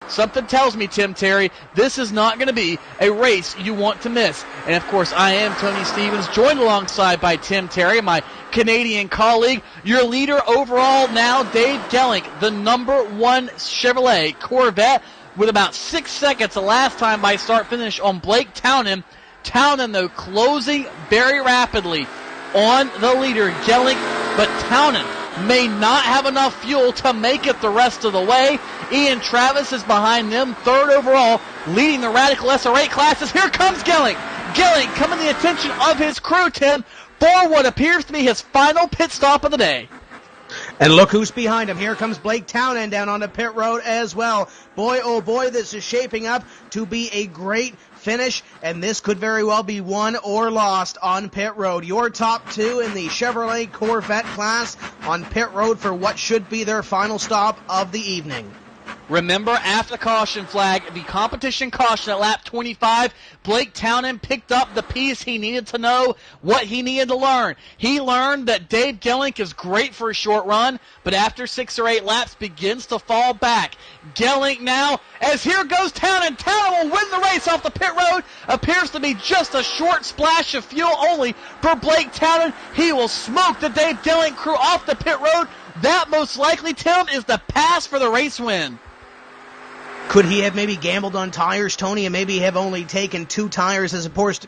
something tells me, Tim Terry, this is not going to be a race you want to miss. And, of course, I am Tony Stevens, joined alongside by Tim Terry, my Canadian colleague. Your leader overall now, Dave Gelink, the number 1 Chevrolet Corvette, with about 6 seconds the last time by start-finish on Blake Townend. Townend, though, closing very rapidly on the leader, Gelink, but Townend may not have enough fuel to make it the rest of the way. Ian Travis is behind them, 3rd overall, leading the Radical SR8 classes. Here comes Gelink. Gelink coming to the attention of his crew, Tim, for what appears to be his final pit stop of the day. And look who's behind him. Here comes Blake Townend down on the pit road as well. Boy, oh boy, this is shaping up to be a great finish, and this could very well be won or lost on pit road. Your top 2 in the Chevrolet Corvette class on pit road for what should be their final stop of the evening. Remember, after the caution flag, the competition caution at lap 25, Blake Townend picked up the piece he needed to know, what he needed to learn. He learned that Dave Gelink is great for a short run, but after 6 or 8 laps begins to fall back. Gelink now, as here goes Townend. Townend will win the race off the pit road. Appears to be just a short splash of fuel only for Blake Townend. He will smoke the Dave Gelink crew off the pit road. That most likely, Tim, is the pass for the race win. Could he have maybe gambled on tires, Tony, and maybe have only taken 2 tires as opposed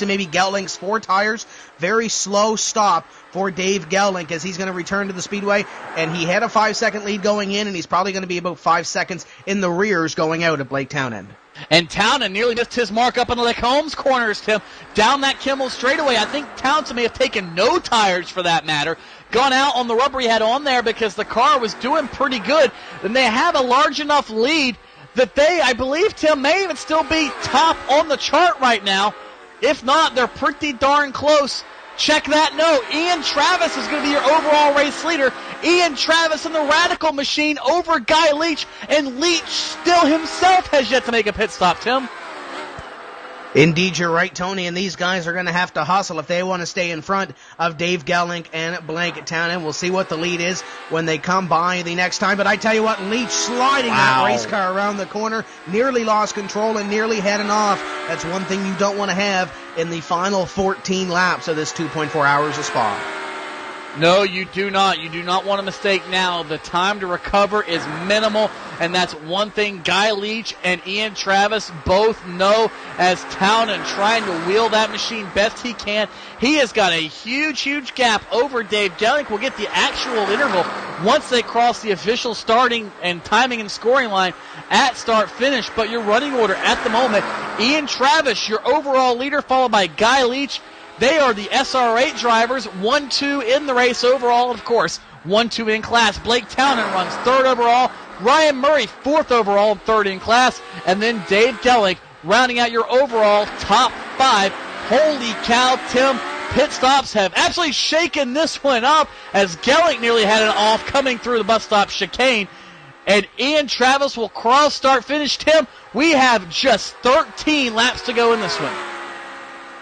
to maybe Gelink's 4 tires? Very slow stop for Dave Gelink as he's going to return to the speedway, and he had a 5-second lead going in, and he's probably going to be about 5 seconds in the rears going out of Blake Townend. And Townend nearly missed his mark up in the Lake Holmes corners, Tim. Down that Kimmel straightaway. I think Townend may have taken no tires for that matter. Gone out on the rubber he had on there because the car was doing pretty good. And they have a large enough lead that they, I believe, Tim, may even still be top on the chart right now. If not, they're pretty darn close. Check that note. Ian Travis is going to be your overall race leader. Ian Travis in the Radical machine over Guy Leach, and Leach still himself has yet to make a pit stop, Tim. Indeed, you're right, Tony, and these guys are going to have to hustle if they want to stay in front of Dave Gelink and Blake Townend. We'll see what the lead is when they come by the next time, but I tell you what, Leach sliding that race car around the corner, nearly lost control and nearly heading off. That's one thing you don't want to have in the final 14 laps of this 2.4 hours of Spa. No, you do not. You do not want a mistake now. The time to recover is minimal, and that's one thing Guy Leach and Ian Travis both know as Townend trying to wheel that machine best he can. He has got a huge, huge gap over Dave Gelink. We'll get the actual interval once they cross the official starting and timing and scoring line at start-finish, but your running order at the moment, Ian Travis, your overall leader, followed by Guy Leach. They are the SR8 drivers, 1-2 in the race overall, and of course, 1-2 in class. Blake Townend runs 3rd overall, Ryan Murray 4th overall and 3rd in class, and then Dave Gelink rounding out your overall top 5. Holy cow, Tim, pit stops have absolutely shaken this one up as Gelink nearly had it off coming through the bus stop chicane. And Ian Travis will cross start finish. Tim, we have just 13 laps to go in this one.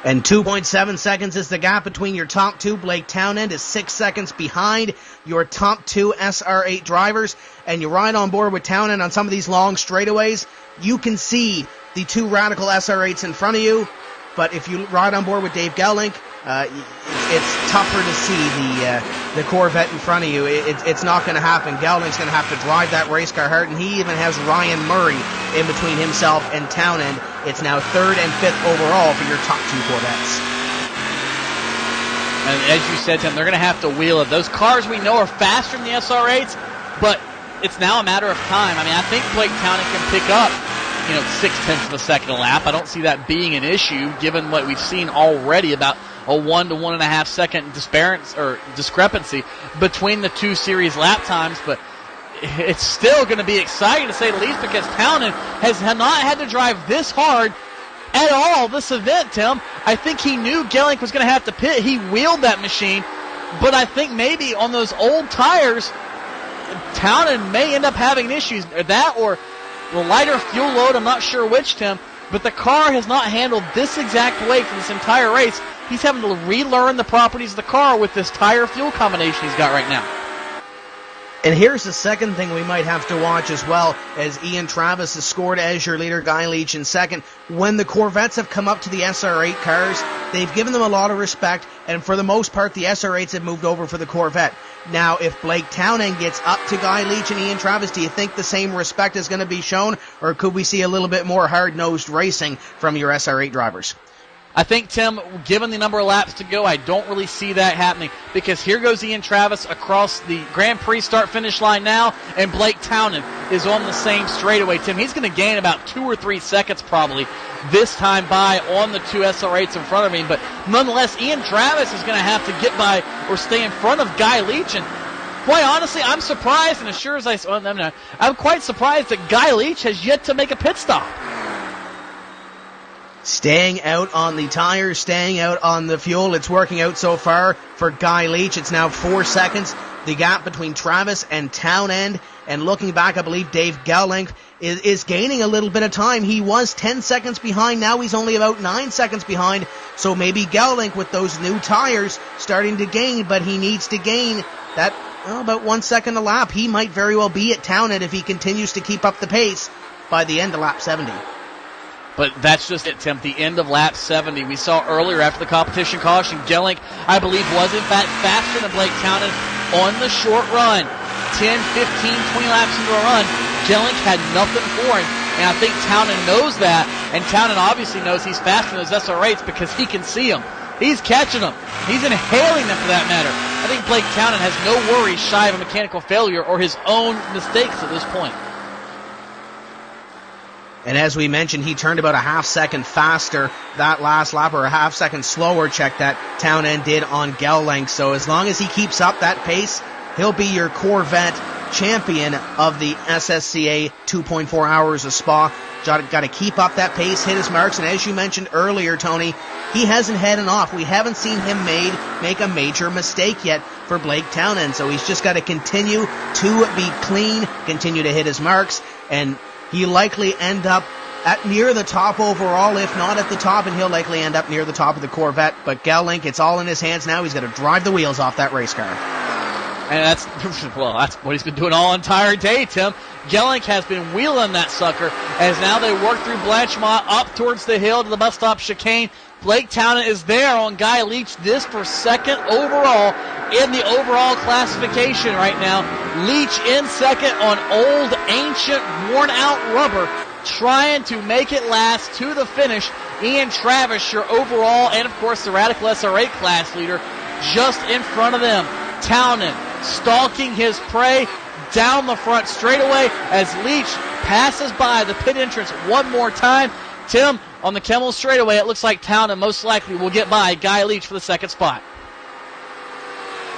And 2.7 seconds is the gap between your top 2. Blake Townend is 6 seconds behind your top 2 SR8 drivers. And you ride on board with Townend on some of these long straightaways, you can see the 2 Radical SR8s in front of you. But if you ride on board with Dave Gelink, it's tougher to see the Corvette in front of you. It's not going to happen. Gelink's going to have to drive that race car hard, and he even has Ryan Murray in between himself and Townend. It's now 3rd and 5th overall for your top 2 Corvettes. And as you said, Tim, they're going to have to wheel it. Those cars we know are faster than the SR8s, but it's now a matter of time. I mean, I think Blake Townend can pick up 0.6 of a second a lap. I don't see that being an issue given what we've seen already about a 1 to 1.5 second discrepancy between the 2 series lap times, but it's still going to be exciting to say the least because Townend has not had to drive this hard at all this event, Tim. I think he knew Gelink was going to have to pit. He wheeled that machine, but I think maybe on those old tires, Townend may end up having issues. That or the lighter fuel load, I'm not sure which, Tim, but the car has not handled this exact way for this entire race. He's having to relearn the properties of the car with this tire fuel combination he's got right now. And here's the second thing we might have to watch as well, as Ian Travis has scored as your leader, Guy Leach in second. When the Corvettes have come up to the SR8 cars, they've given them a lot of respect, and for the most part, the SR8s have moved over for the Corvette. Now, if Blake Townend gets up to Guy Leach and Ian Travis, do you think the same respect is going to be shown, or could we see a little bit more hard-nosed racing from your SR8 drivers? I think, Tim, given the number of laps to go, I don't really see that happening, because here goes Ian Travis across the Grand Prix start-finish line now, and Blake Townend is on the same straightaway. Tim, he's going to gain about 2 or 3 seconds probably this time by on the 2 SR8s in front of him, but nonetheless, Ian Travis is going to have to get by or stay in front of Guy Leach, and quite honestly, I'm surprised, and as sure as I'm quite surprised that Guy Leach has yet to make a pit stop. Staying out on the tires, staying out on the fuel. It's working out so far for Guy Leach. It's now 4 seconds, the gap between Travis and Townend. And looking back, I believe Dave Gelink is gaining a little bit of time. He was 10 seconds behind. Now he's only about 9 seconds behind. So maybe Gelink with those new tires starting to gain, but he needs to gain that about 1 second a lap. He might very well be at Townend if he continues to keep up the pace by the end of lap 70. But that's just it, Tim. The end of lap 70. We saw earlier after the competition caution, Gelink, I believe, was in fact faster than Blake Townend on the short run. 10, 15, 20 laps into a run, Gelink had nothing for him. And I think Townend knows that. And Townend obviously knows he's faster than those SR8s because he can see them. He's catching them. He's inhaling them for that matter. I think Blake Townend has no worries shy of a mechanical failure or his own mistakes at this point. And as we mentioned, he turned about a half second faster that last lap, or a half second slower, check that Townend did on Gelink. So as long as he keeps up that pace, he'll be your Corvette champion of the SSCA 2.4 Hours of Spa. Got to keep up that pace, hit his marks, and as you mentioned earlier, Tony, he hasn't headed off. We haven't seen him make a major mistake yet for Blake Townend, so he's just got to continue to be clean, continue to hit his marks, and he'll likely end up at near the top overall, if not at the top, and he'll likely end up near the top of the Corvette. But Gelink, it's all in his hands now. He's got to drive the wheels off that race car. And that's what he's been doing all entire day, Tim. Gelink has been wheeling that sucker as now they work through Blanchemont up towards the hill to the bus stop chicane. Blake Townend is there on Guy Leach, this for second overall in the overall classification right now. Leach in second on old, ancient, worn-out rubber, trying to make it last to the finish. Ian Travis, your overall, and of course the Radical SR8 class leader, just in front of them. Townend stalking his prey down the front straightaway as Leach passes by the pit entrance one more time. Tim, on the Kemmel straightaway, it looks like Townend most likely will get by Guy Leach for the second spot.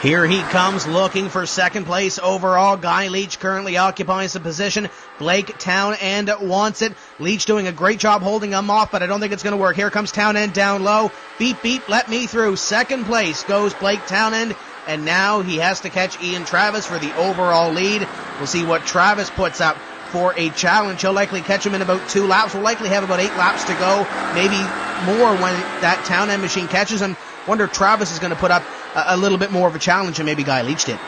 Here he comes looking for second place overall. Guy Leach currently occupies the position. Blake Townend wants it. Leach doing a great job holding him off, but I don't think it's going to work. Here comes Townend down low. Beep, beep, let me through. Second place goes Blake Townend, and now he has to catch Ian Travis for the overall lead. We'll see what Travis puts up for a challenge. He'll likely catch him in about 2 laps. We'll likely have about 8 laps to go, maybe more when that Townend machine catches him. Wonder if Travis is going to put up a little bit more of a challenge than maybe Guy Leach did.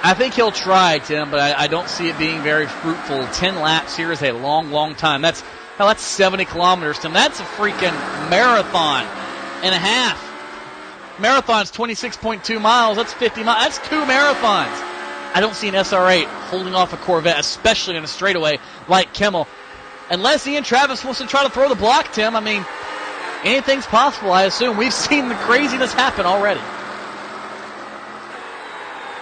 I think he'll try, Tim, but I don't see it being very fruitful. 10 laps here is a long, long time. That's 70 kilometers, Tim. That's a freaking marathon and a half. Marathon's 26.2 miles. That's 50 miles. That's 2 marathons. I don't see an SR8 holding off a Corvette, especially in a straightaway like Kemmel. Unless Ian Travis wants to try to throw the block, Tim. I mean, anything's possible, I assume. We've seen the craziness happen already.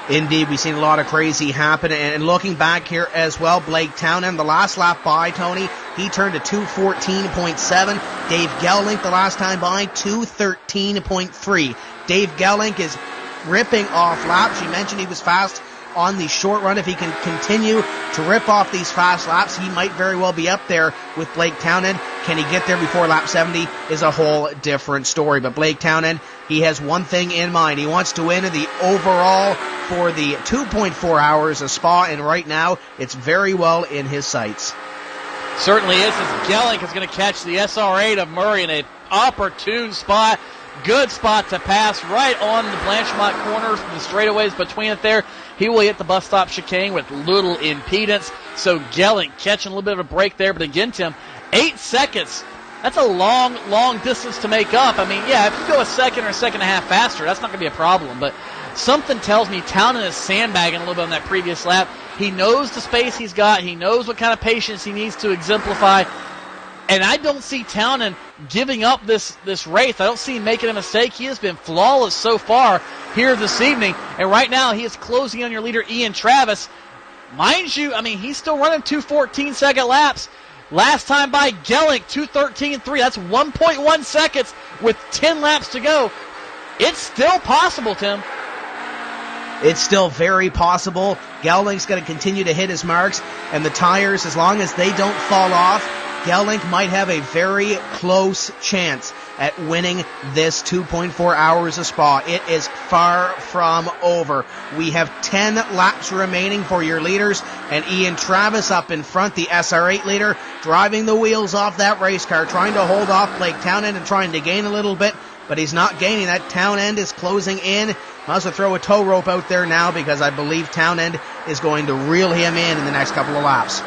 Indeed, we've seen a lot of crazy happen. And looking back here as well, Blake Townend, the last lap by, Tony, he turned to 2:14.7. Dave Gelink, the last time by, 2:13.3. Dave Gelink is ripping off laps. You mentioned he was fast on the short run. If he can continue to rip off these fast laps, he might very well be up there with Blake Townend. Can he get there before lap 70 is a whole different story. But Blake Townend, he has one thing in mind. He wants to win the overall for the 2.4 Hours of Spa, and right now it's very well in his sights. Certainly is, as Gelink is going to catch the SR8 of Murray in an opportune spot. Good spot to pass right on the Blanchemont corners, the straightaways between it there. He will hit the bus stop chicane with little impedance. So Gelling catching a little bit of a break there. But again, Tim, 8 seconds. That's a long, long distance to make up. I mean, yeah, if you go a second or a second and a half faster, that's not going to be a problem. But something tells me Townend is sandbagging a little bit on that previous lap. He knows the space he's got. He knows what kind of patience he needs to exemplify. And I don't see Townend giving up this race. I don't see him making a mistake. He has been flawless so far here this evening. And right now he is closing on your leader, Ian Travis. Mind you, I mean, he's still running 2 14-second laps. Last time by Gelling, 2:13.3. That's 1.1 seconds with 10 laps to go. It's still possible, Tim. It's still very possible. Gelling's going to continue to hit his marks. And the tires, as long as they don't fall off, Gelling might have a very close chance at winning this 2.4 hours of Spa. It is far from over. We have 10 laps remaining for your leaders, and Ian Travis up in front, the SR8 leader, driving the wheels off that race car, trying to hold off Blake Townend and trying to gain a little bit, but he's not gaining. That Townend is closing in. Might as well throw a tow rope out there now, because I believe Townend is going to reel him in the next couple of laps.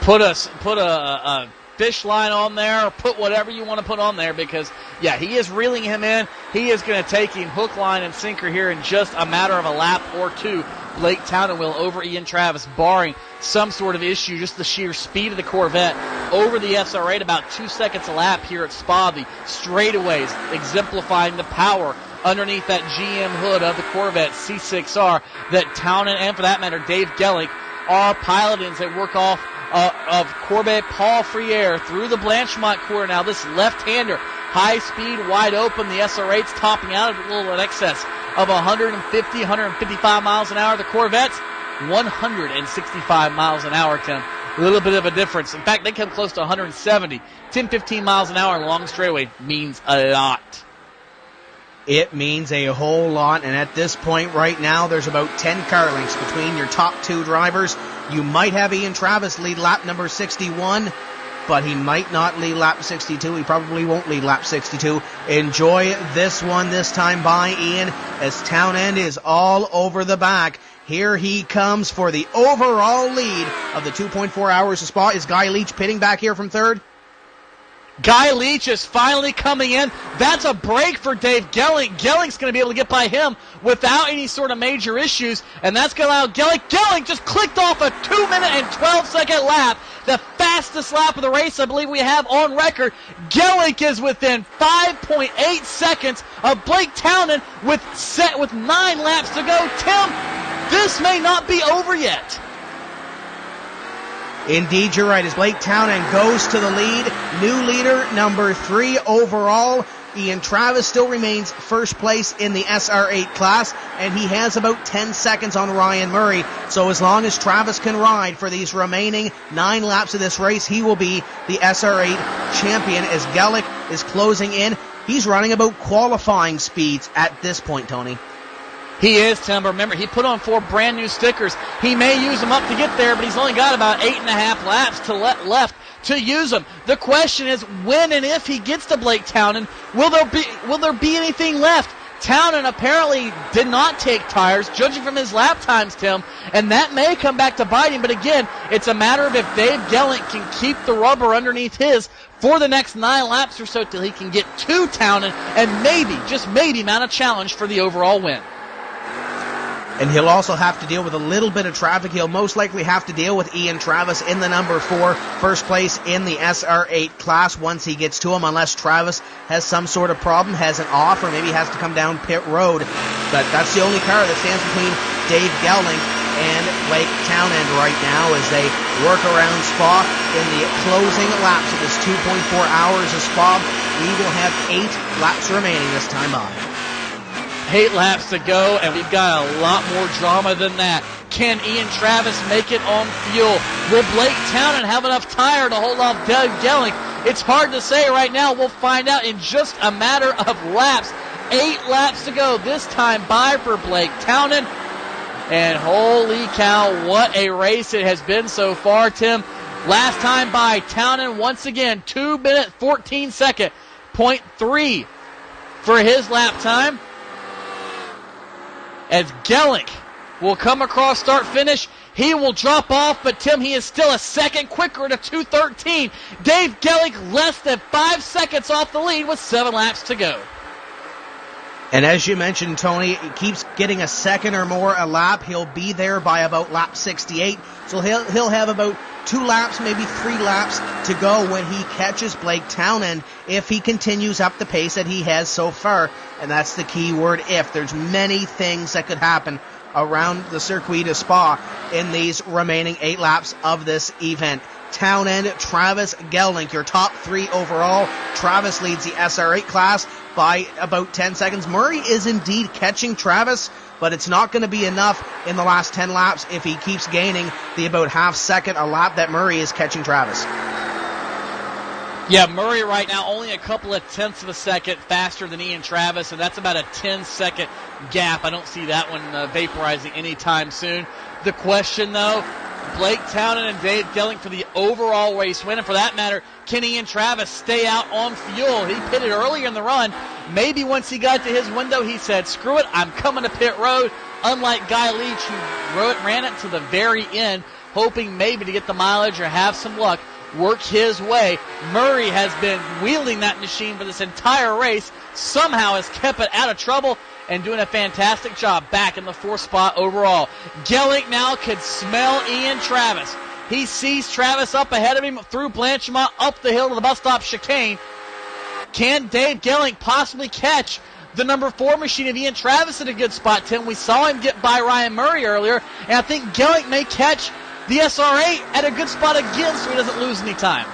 Put a fish line on there, or put whatever you want to put on there, because, yeah, he is reeling him in. He is going to take him hook, line, and sinker here in just a matter of a lap or two. Blake Townend will over Ian Travis, barring some sort of issue, just the sheer speed of the Corvette over the SR8, about 2 seconds a lap here at Spa. The straightaways exemplifying the power underneath that GM hood of the Corvette C6R that Townend, and for that matter, Dave Gelling, are piloting as they work off of Corbett Paul Friere through the Blanchemont corner. Now this left-hander, high speed, wide open. The SR8's topping out a little in excess of 150, 155 miles an hour. The Corvette's 165 miles an hour, Tim. A little bit of a difference. In fact, they come close to 170. 10, 15 miles an hour along the straightaway means a lot. It means a whole lot, and at this point right now, there's about 10 car lengths between your top two drivers. You might have Ian Travis lead lap number 61, but he might not lead lap 62. He probably won't lead lap 62. Enjoy this one this time by Ian, as Townend is all over the back. Here he comes for the overall lead of the 2.4 hours of Spa. Is Guy Leach pitting back here from third? Guy Leach is finally coming in. That's a break for Dave Gelling. Gelling's going to be able to get by him without any sort of major issues, and that's going to allow Gelling. Gelling just clicked off a 2-minute and 12-second lap, the fastest lap of the race I believe we have on record. Gelling is within 5.8 seconds of Blake Townend with 9 laps to go. Tim, this may not be over yet. Indeed, you're right. As Blake Townend goes to the lead, new leader, number 3 overall. Ian Travis still remains first place in the SR8 class, and he has about 10 seconds on Ryan Murray. So as long as Travis can ride for these remaining 9 laps of this race, he will be the SR8 champion, as Gelling is closing in. He's running about qualifying speeds at this point, Tony. He is, Tim. Remember, he put on 4 brand new stickers. He may use them up to get there, but he's only got about 8.5 laps left to use them. The question is, when and if he gets to Blake Townend, will there be anything left? Townend apparently did not take tires, judging from his lap times, Tim, and that may come back to bite him. But again, it's a matter of if Dave Gelling can keep the rubber underneath his for the next 9 laps or so till he can get to Townend and maybe, just maybe, mount a challenge for the overall win. And he'll also have to deal with a little bit of traffic. He'll most likely have to deal with Ian Travis in the number 4, first place in the SR8 class once he gets to him, unless Travis has some sort of problem, has an off, or maybe has to come down pit road. But that's the only car that stands between Dave Gelling and Blake Townend right now as they work around Spa in the closing laps of this 2.4 hours of Spa. We will have 8 laps remaining this time on. 8 laps to go, and we've got a lot more drama than that. Can Ian Travis make it on fuel? Will Blake Townend have enough tire to hold off Doug Gelling? It's hard to say right now. We'll find out in just a matter of laps. 8 laps to go, this time by for Blake Townend. And holy cow, what a race it has been so far, Tim. Last time by, Townend once again, 2-minute, 14-second, 0.3 for his lap time. As Gelink will come across start-finish. He will drop off, but Tim, he is still a second quicker to 2:13. Dave Gelink less than 5 seconds off the lead with 7 laps to go. And as you mentioned, Tony, he keeps getting a second or more a lap. He'll be there by about lap 68. So he'll have about 2 laps, maybe 3 laps to go when he catches Blake Townend if he continues up the pace that he has so far. And that's the key word, if. There's many things that could happen around the Circuit de Spa in these remaining 8 laps of this event. Townend, Travis, Gelink, your top 3 overall. Travis leads the SR8 class by about 10 seconds. Murray is indeed catching Travis, but it's not going to be enough in the last 10 laps if he keeps gaining the about half second a lap that Murray is catching Travis. Yeah, Murray right now only a couple of tenths of a second faster than Ian Travis, and that's about a 10-second gap. I don't see that one vaporizing anytime soon. The question, though, Blake Townend and Dave Gelink for the overall race win, and for that matter, can Ian Travis stay out on fuel? He pitted earlier in the run. Maybe once he got to his window, he said, screw it, I'm coming to pit road, unlike Guy Leach, who ran it to the very end, hoping maybe to get the mileage or have some luck, work his way. Murray has been wielding that machine for this entire race, somehow has kept it out of trouble, and doing a fantastic job back in the 4th spot overall. Gelink now could smell Ian Travis. He sees Travis up ahead of him through Blanchimont, up the hill to the bus stop chicane. Can Dave Gelink possibly catch the number 4 machine of Ian Travis in a good spot, Tim? We saw him get by Ryan Murray earlier, and I think Gelink may catch the SR8 at a good spot again so he doesn't lose any time.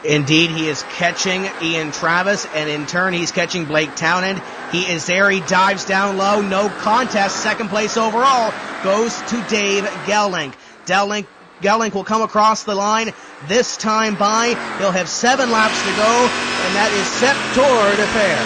Indeed, he is catching Ian Travis, and in turn, he's catching Blake Townend. He is there. He dives down low. No contest. Second place overall goes to Dave Gelink. Gelink will come across the line this time by. He'll have 7 laps to go, and that is set toward a fair.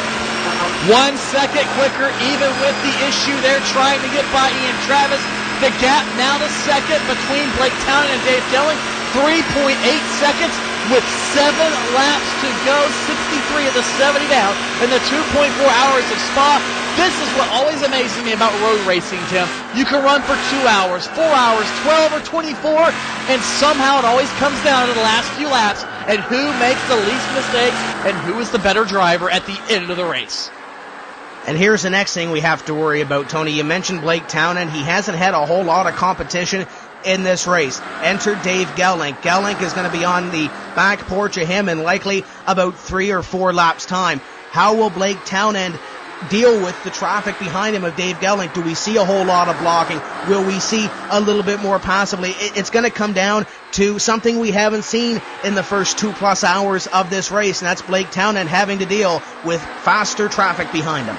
1 second quicker, even with the issue they're trying to get by Ian Travis. The gap now to second between Blake Townend and Dave Gelink, 3.8 seconds with 7 laps to go, 63 of the 70 down in the 2.4 hours of Spa. This is what always amazes me about road racing, Tim. You can run for 2 hours, 4 hours, 12 or 24, and somehow it always comes down to the last few laps and who makes the least mistakes and who is the better driver at the end of the race. And here's the next thing we have to worry about, Tony. You mentioned Blake Townend. He hasn't had a whole lot of competition in this race. Enter Dave Gelink. Gelink is going to be on the back porch of him in likely about 3 or 4 laps time. How will Blake Townend deal with the traffic behind him of Dave Gelink? Do we see a whole lot of blocking? Will we see a little bit more passively? It's going to come down to something we haven't seen in the first 2+ hours of this race, and that's Blake Townend having to deal with faster traffic behind him.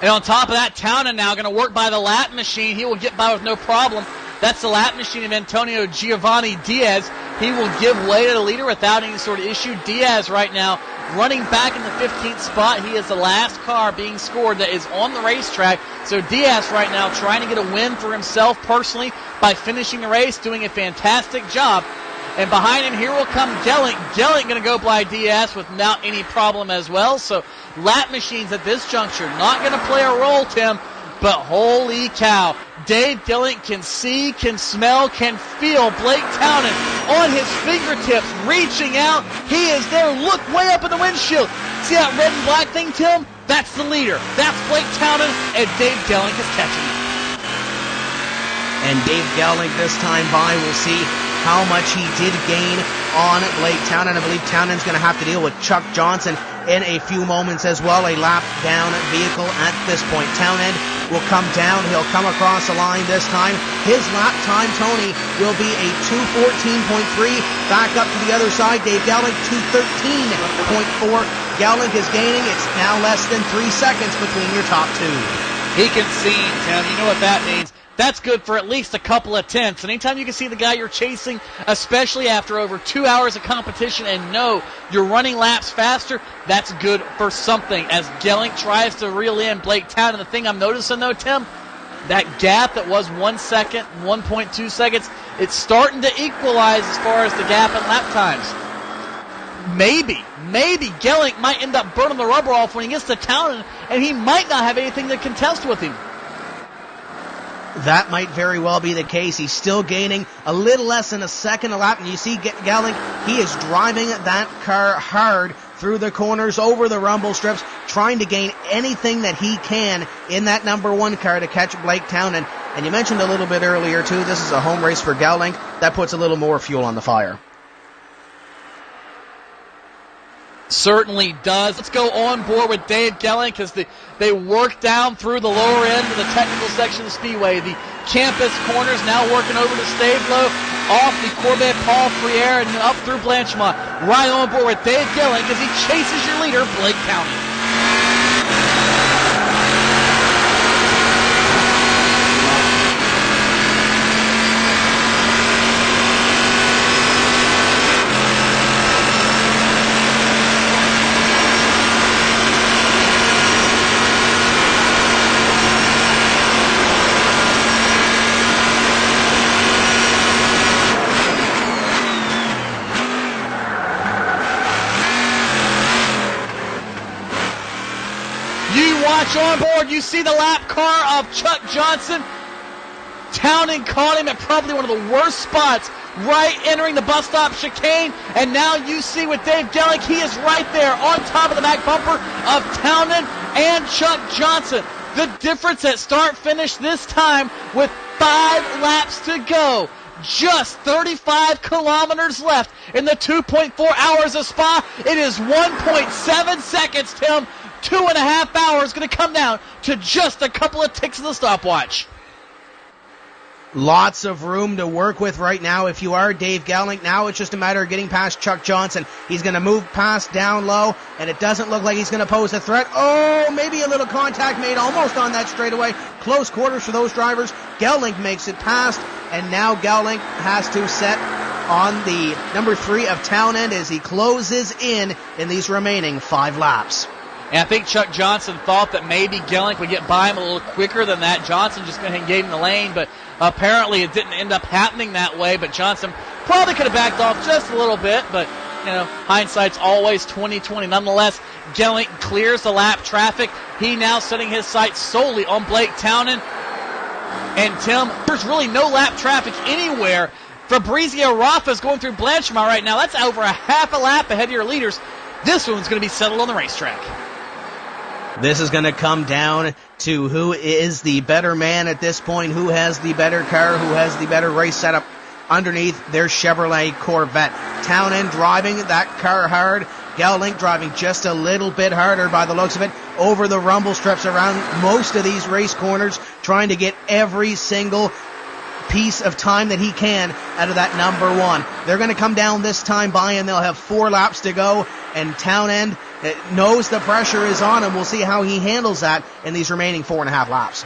And on top of that, Townend now going to work by the lap machine. He will get by with no problem. That's the lap machine of Antonio Giovanni Diaz. He will give way to the leader without any sort of issue. Diaz right now running back in the 15th spot. He is the last car being scored that is on the racetrack. So Diaz right now trying to get a win for himself personally by finishing the race, doing a fantastic job. And behind him, here will come Gelink. Gelink going to go by Diaz without any problem as well. So lap machines at this juncture not going to play a role, Tim. But holy cow, Dave Gelink can see, can smell, can feel Blake Townend on his fingertips, reaching out. He is there. Look way up in the windshield. See that red and black thing, Tim? That's the leader. That's Blake Townend, and Dave Gelink is catching him. And Dave Gelink this time by will see how much he did gain on Blake Townend. I believe Townend's going to have to deal with Chuck Johnson in a few moments as well, a lap down vehicle at this point. Townend will come down. He'll come across the line this time. His lap time, Tony, will be a 2:14.3. Back up to the other side, Dave Gelink, 2:13.4. Gelink is gaining. It's now less than 3 seconds between your top 2. He can see, Tim. You know what that means. That's good for at least a couple of tenths. And anytime you can see the guy you're chasing, especially after over 2 hours of competition, and know you're running laps faster, that's good for something. As Gelink tries to reel in Blake Townend, the thing I'm noticing, though, Tim, that gap that was 1 second, 1.2 seconds, it's starting to equalize as far as the gap in lap times. maybe Gehling might end up burning the rubber off when he gets to Townend, and he might not have anything to contest with him. That might very well be the case. He's still gaining a little less than a second a lap, and you see Gehling, he is driving that car hard through the corners, over the rumble strips, trying to gain anything that he can in that number one car to catch Blake Townend. And you mentioned a little bit earlier, too, this is a home race for Gehling. That puts a little more fuel on the fire. Certainly does. Let's go on board with Dave Gehling because they work down through the lower end of the technical section of the Speedway. The campus corners now working over to Stablo, off the Corvette Paul Friere, and up through Blanchemont. Right on board with Dave Gehling because he chases your leader, Blake Townend. Watch on board, you see the lap car of Chuck Johnson. Townend caught him at probably one of the worst spots, right entering the bus stop chicane. And now you see with Dave Gehling, he is right there on top of the back bumper of Townend and Chuck Johnson. The difference at start-finish this time with 5 laps to go. Just 35 kilometers left in the 2.4 hours of Spa. It is 1.7 seconds, Tim. 2.5 hours going to come down to just a couple of ticks of the stopwatch. Lots of room to work with right now. If you are Dave Gehling, now it's just a matter of getting past Chuck Johnson. He's going to move past down low, and it doesn't look like he's going to pose a threat. Oh, maybe a little contact made almost on that straightaway. Close quarters for those drivers. Gehling makes it past, and now Gehling has to set on the number 3 of Townend as he closes in these remaining 5 laps. And I think Chuck Johnson thought that maybe Gehling would get by him a little quicker than that. Johnson just went ahead and gave him the lane, but apparently it didn't end up happening that way. But Johnson probably could have backed off just a little bit, but hindsight's always 20/20. Nonetheless, Gehling clears the lap traffic. He now setting his sights solely on Blake Townend. And Tim, there's really no lap traffic anywhere. Fabrizio Raffa's going through Blanchemont right now. That's over a half a lap ahead of your leaders. This one's going to be settled on the racetrack. This is going to come down to who is the better man at this point, who has the better car, who has the better race setup underneath their Chevrolet Corvette. Townend driving that car hard. Gehling driving just a little bit harder by the looks of it over the rumble strips around most of these race corners, trying to get every single piece of time that he can out of that number 1. They're going to come down this time by, and they'll have 4 laps to go, and Townend knows the pressure is on him. We'll see how he handles that in these remaining 4.5 laps.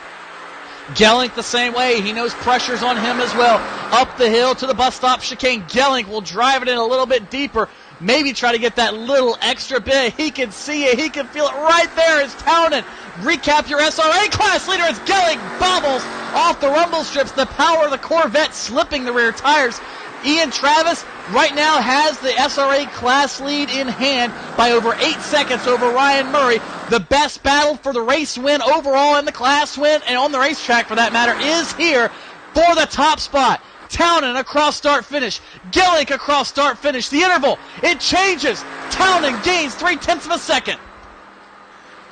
Gehling the same way. He knows pressure's on him as well. Up the hill to the bus stop chicane. Gehling will drive it in a little bit deeper. Maybe try to get that little extra bit. He can see it. He can feel it right there as Townend. Recap your SRA class leader as Gehling bobbles off the rumble strips. The power of the Corvette slipping the rear tires. Ian Travis right now has the SRA class lead in hand by over 8 seconds over Ryan Murray. The best battle for the race win overall and the class win and on the racetrack for that matter is here for the top spot. Townend across start finish. Gehling across start finish. The interval, it changes. Townend gains 0.3 of a second.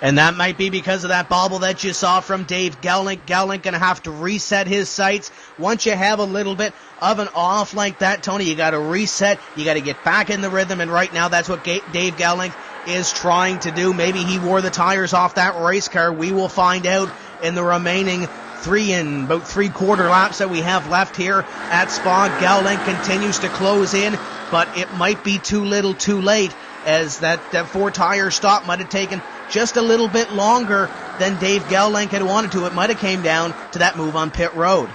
And that might be because of that bobble that you saw from Dave Gehling. Gehling going to have to reset his sights. Once you have a little bit of an off like that, Tony, you got to reset. You got to get back in the rhythm. And right now, that's what Dave Gehling is trying to do. Maybe he wore the tires off that race car. We will find out in the remaining 3 and about 3/4 laps that we have left here at Spa. Gehling continues to close in, but it might be too little too late, as that 4-tire stop might have taken just a little bit longer than Dave Gehling had wanted to. It might have came down to that move on pit road.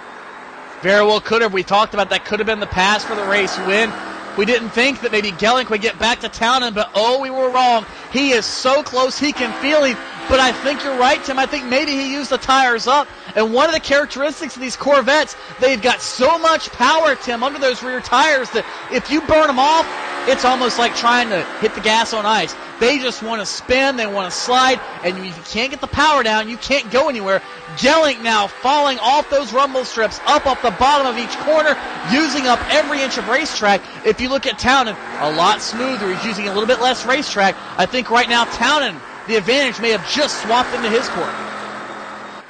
Very well could have. We talked about that could have been the pass for the race win. We didn't think that maybe Gehling would get back to Townend, but we were wrong. He is so close, he can feel him. But I think you're right, Tim. I think maybe he used the tires up. And one of the characteristics of these Corvettes, they've got so much power, Tim, under those rear tires that if you burn them off, it's almost like trying to hit the gas on ice. They just want to spin, they want to slide, and if you can't get the power down, you can't go anywhere. Gellink now falling off those rumble strips, up the bottom of each corner, using up every inch of racetrack. If you look at Townend, a lot smoother. He's using a little bit less racetrack. I think right now Townend, the advantage may have just swapped into his court.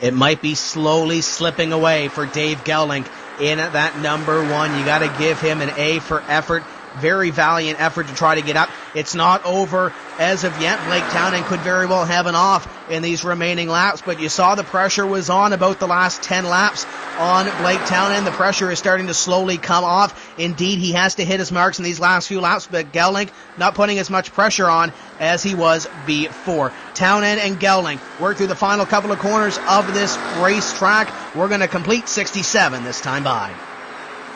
It might be slowly slipping away for Dave Gellink in that number one. You got to give him an A for effort. Very valiant effort to try to get up. It's not over as of yet. Blake Townend could very well have an off in these remaining laps, but you saw the pressure was on about the last 10 laps on Blake Townend. The pressure is starting to slowly come off. Indeed, he has to hit his marks in these last few laps, but Gellink not putting as much pressure on as he was before. Townend and Gellink work through the final couple of corners of this racetrack. We're going to complete 67 this time by.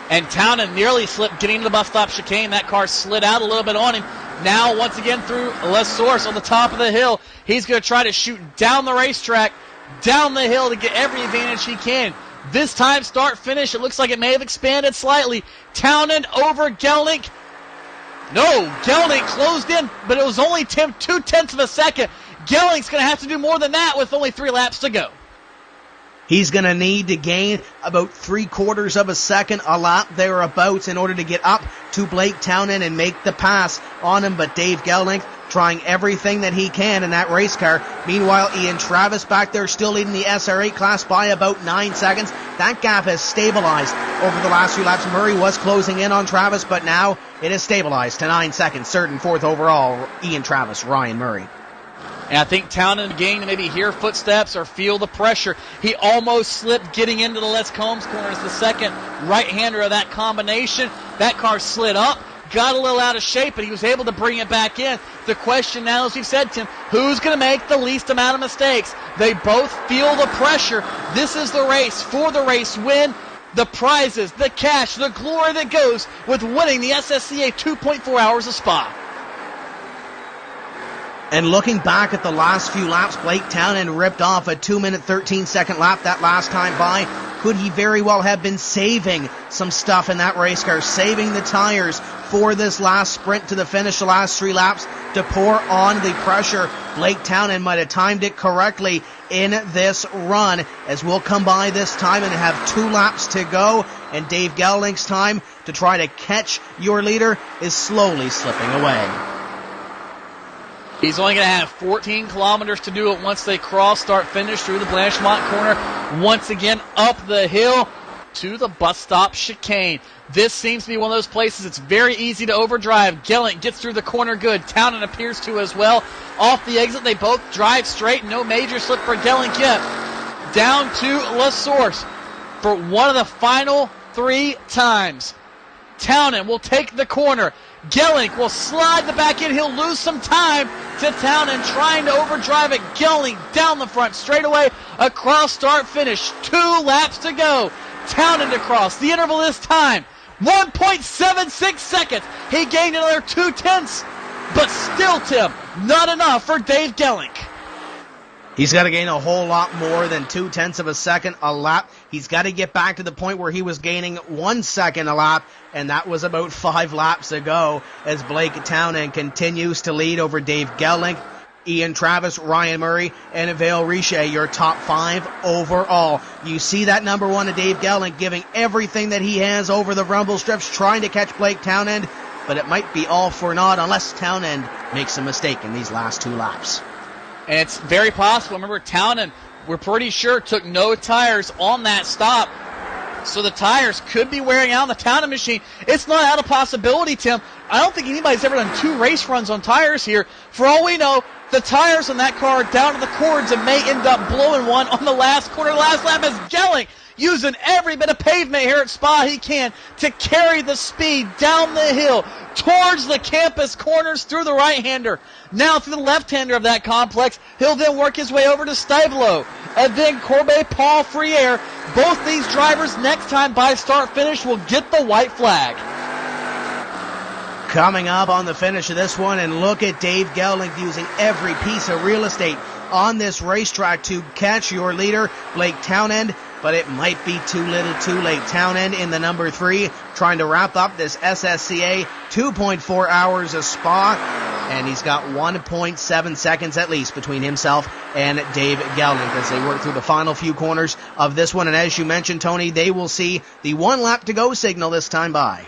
And Townend nearly slipped getting to the bus stop chicane. That car slid out a little bit on him. Now, once again, through Les Source on the top of the hill. He's going to try to shoot down the racetrack, down the hill to get every advantage he can. This time, start-finish, it looks like it may have expanded slightly. Townend over Gellink. No, Gellink closed in, but it was only 2/10 of a second. Gellink's going to have to do more than that with only 3 laps to go. He's going to need to gain about 3/4 of a second a lap thereabouts in order to get up to Blake Townend and make the pass on him. But Dave Gellink trying everything that he can in that race car. Meanwhile, Ian Travis back there still leading the SR8 class by about 9 seconds. That gap has stabilized over the last few laps. Murray was closing in on Travis, but now it has stabilized to 9 seconds. 3rd and 4th overall, Ian Travis, Ryan Murray. And I think Townend again to maybe hear footsteps or feel the pressure. He almost slipped getting into the Les Combs corner as the second right-hander of that combination. That car slid up, got a little out of shape, but he was able to bring it back in. The question now, as we've said, Tim, who's going to make the least amount of mistakes? They both feel the pressure. This is the race for the race win. The prizes, the cash, the glory that goes with winning the SSCA 2.4 Hours of Spa. And looking back at the last few laps, Blake Townend ripped off a 2-minute 13-second lap that last time by. Could he very well have been saving some stuff in that race car, saving the tires for this last sprint to the finish, the last 3 laps, to pour on the pressure? Blake Townend might have timed it correctly in this run, as we'll come by this time and have 2 laps to go, and Dave Gellink's time to try to catch your leader is slowly slipping away. He's only going to have 14 kilometers to do it once they cross, start, finish through the Blanchemont corner. Once again, up the hill to the bus stop chicane. This seems to be one of those places it's very easy to overdrive. Gellink gets through the corner good. Townend appears to as well. Off the exit, they both drive straight. No major slip for Gellink yet. Down to La Source for one of the final 3 times. Townend will take the corner. Gellink will slide the back in. He'll lose some time to Townend trying to overdrive it. Gellink down the front straightaway across start finish. 2 laps to go. Townend across. The interval this time 1.76 seconds. He gained another 2/10, but still, Tim, not enough for Dave Gellink. He's got to gain a whole lot more than 0.2 of a second a lap. He's got to get back to the point where he was gaining 1 second a lap, and that was about 5 laps ago as Blake Townend continues to lead over Dave Gellink, Ian Travis, Ryan Murray, and Vail Richer, your top 5 overall. You see that number 1 of Dave Gellink giving everything that he has over the rumble strips, trying to catch Blake Townend, but it might be all for naught unless Townend makes a mistake in these last 2 laps. And it's very possible. Remember, Townend, we're pretty sure, took no tires on that stop. So the tires could be wearing out on the Townend machine. It's not out of possibility, Tim. I don't think anybody's ever done 2 race runs on tires here. For all we know, the tires on that car are down to the cords and may end up blowing one on the last corner. Last lap is Gellink using every bit of pavement here at Spa he can to carry the speed down the hill towards the campus corners through the right-hander. Now through the left-hander of that complex. He'll then work his way over to Stivelo. And then Corbet Paul Friere. Both these drivers next time by start-finish will get the white flag. Coming up on the finish of this one, and look at Dave Gellink using every piece of real estate on this racetrack to catch your leader, Blake Townend. but it might be too little too late. Townend in the number 3, trying to wrap up this SSCA 2.4 hours of Spa, and he's got 1.7 seconds at least between himself and Dave Geldink as they work through the final few corners of this one. And as you mentioned, Tony, they will see the 1 lap to go signal this time by.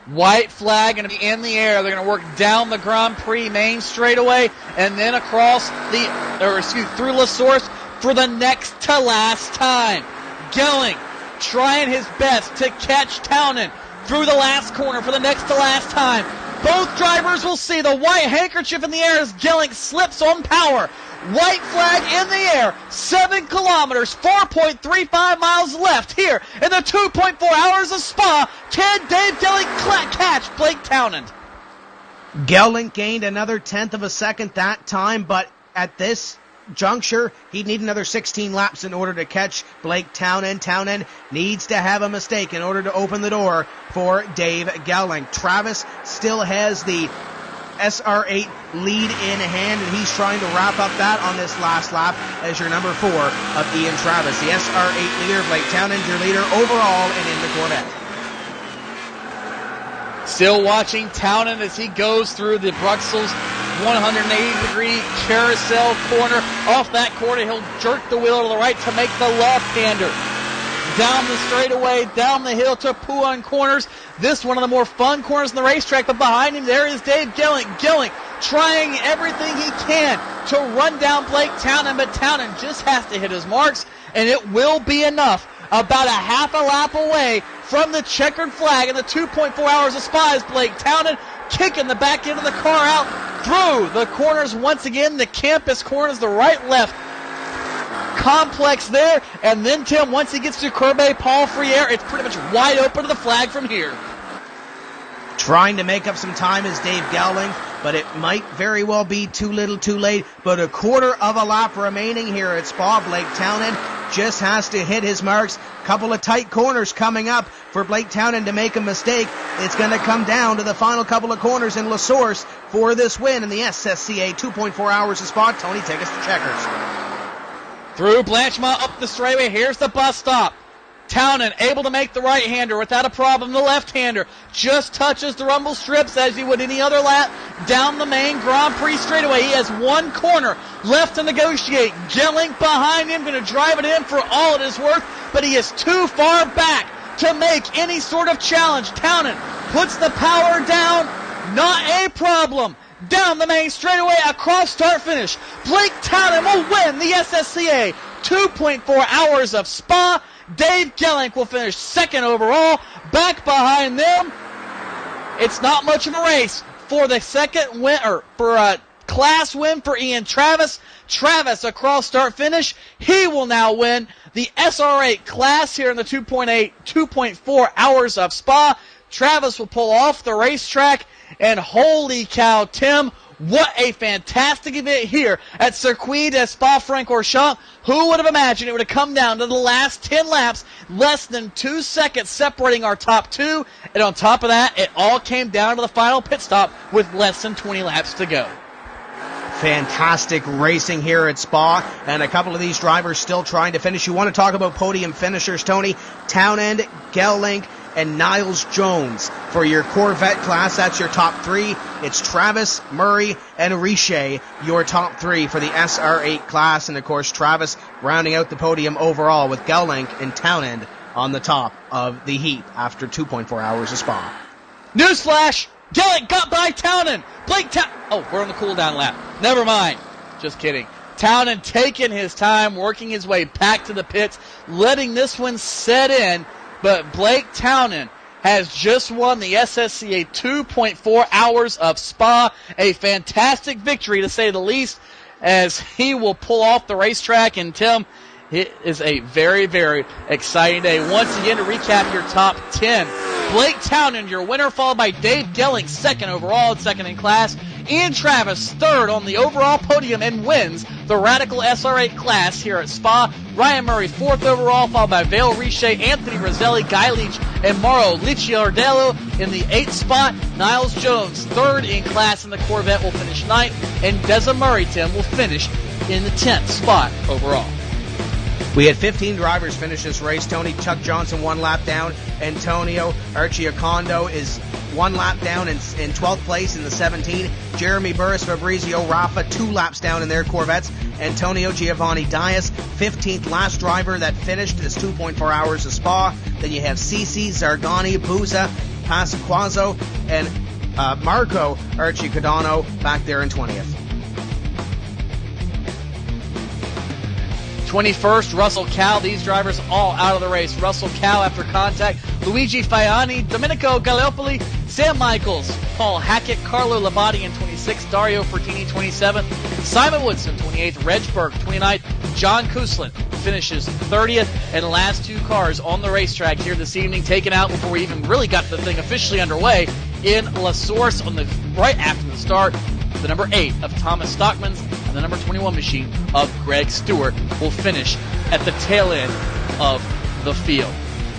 White flag going to be in the air. They're going to work down the Grand Prix main straightaway and then across through La Source for the next to last time. Geldink trying his best to catch Townend through the last corner for the next to last time. Both drivers will see the white handkerchief in the air as Geldink slips on power. White flag in the air, 7 kilometers, 4.35 miles left here in the 2.4 hours of Spa. Can Dave Geldink catch Blake Townend? Geldink gained another 1/10 of a second that time, but at this juncture, he'd need another 16 laps in order to catch Blake Townend. Townend needs to have a mistake in order to open the door for Dave Geldink. Travis still has the SR8 lead in hand, and he's trying to wrap up that on this last lap as your number 4 of Ian Travis. The SR8 leader, Blake Townend, your leader overall and in the Corvette. Still watching Townend as he goes through the Bruxelles 180-degree carousel corner. Off that corner, he'll jerk the wheel to the right to make the left-hander. Down the straightaway, down the hill to Pouan corners. This one of the more fun corners in the racetrack, but behind him there is Dave Geldink. Geldink trying everything he can to run down Blake Townend, but Townend just has to hit his marks, and it will be enough. About a half a lap away from the checkered flag in the 2.4 hours of Spa is Blake Townend kicking the back end of the car out through the corners once again. The campus corners, the right-left complex there, and then Tim, once he gets to Corbeil Paul Friere, it's pretty much wide open to the flag from here. Trying to make up some time is Dave Geldink, but it might very well be too little too late. But a quarter of a lap remaining here at Spa. Blake Townend just has to hit his marks. Couple of tight corners coming up for Blake Townend to make a mistake. It's going to come down to the final couple of corners in La Source for this win in the SSCA 2.4 hours of Spa. Tony, take us to checkers. Through Blanchemont up the straightaway. Here's the bus stop. Townend able to make the right-hander without a problem. The left-hander just touches the rumble strips as he would any other lap down the main Grand Prix straightaway. He has 1 corner left to negotiate. Geldink behind him, going to drive it in for all it is worth, but he is too far back to make any sort of challenge. Townend puts the power down. Not a problem. Down the main straightaway, across start finish. Blake Townend will win the SSCA 2.4 hours of Spa. Dave Geldink will finish 2nd overall. Back behind them, it's not much of a race for the second win, or for a class win for Ian Travis. Travis across start finish. He will now win the SR8 class here in the 2.4 hours of Spa. Travis will pull off the racetrack, and holy cow, Tim, what a fantastic event here at Circuit de Spa-Francorchamps. Who would have imagined it would have come down to the last 10 laps, less than 2 seconds separating our top 2, and on top of that, it all came down to the final pit stop with less than 20 laps to go. Fantastic racing here at Spa, and a couple of these drivers still trying to finish. You want to talk about podium finishers, Tony? Townend, Geldink, and Niles Jones. For your Corvette class, that's your top 3. It's Travis, Murray, and Richer, your top 3 for the SR8 class. And of course, Travis rounding out the podium overall with Geldink and Townend on the top of the heap after 2.4 hours of Spa. Newsflash! Geldink got by Townend! Oh, we're on the cool-down lap. Never mind. Just kidding. Townend taking his time, working his way back to the pits, letting this one set in. But Blake Townend has just won the SSCA 2.4 hours of Spa. A fantastic victory, to say the least, as he will pull off the racetrack. And, Tim, it is a very, very exciting day. Once again, to recap your top 10. Blake Townend, your winner, followed by Dave Geldink, 2nd overall and 2nd in class. Ian Travis, 3rd on the overall podium and wins the Radical SR8 class here at Spa. Ryan Murray, 4th overall, followed by Vale Richer, Anthony Roselli, Guy Leach, and Mauro Licciardello in the 8th spot. Niles Jones, 3rd in class in the Corvette, will finish 9th. And Deza Murray, Tim, will finish in the 10th spot overall. We had 15 drivers finish this race. Tony Chuck Johnson 1 lap down. Antonio Archiocondo is 1 lap down in 12th place in the 17. Jeremy Burris, Fabrizio Raffa 2 laps down in their Corvettes. Antonio Giovanni Dias, 15th last driver that finished this 2.4 hours of Spa. Then you have Cici, Zargani, Buza, Pasquazzo, and Marco Archicodano back there in 20th. 21st, Russell Cal. These drivers all out of the race. Russell Cal after contact. Luigi Faiani, Domenico Gallipoli, Sam Michaels, Paul Hackett, Carlo Labate in 26th, Dario Fortini 27th, Simon Woodson 28th, Reg Burke 29th, John Kuslin finishes 30th, and last 2 cars on the racetrack here this evening taken out before we even really got the thing officially underway in La Source on the right after the start. The number 8 of Thomas Stockmans and the number 21 machine of Greg Stewart will finish at the tail end of the field.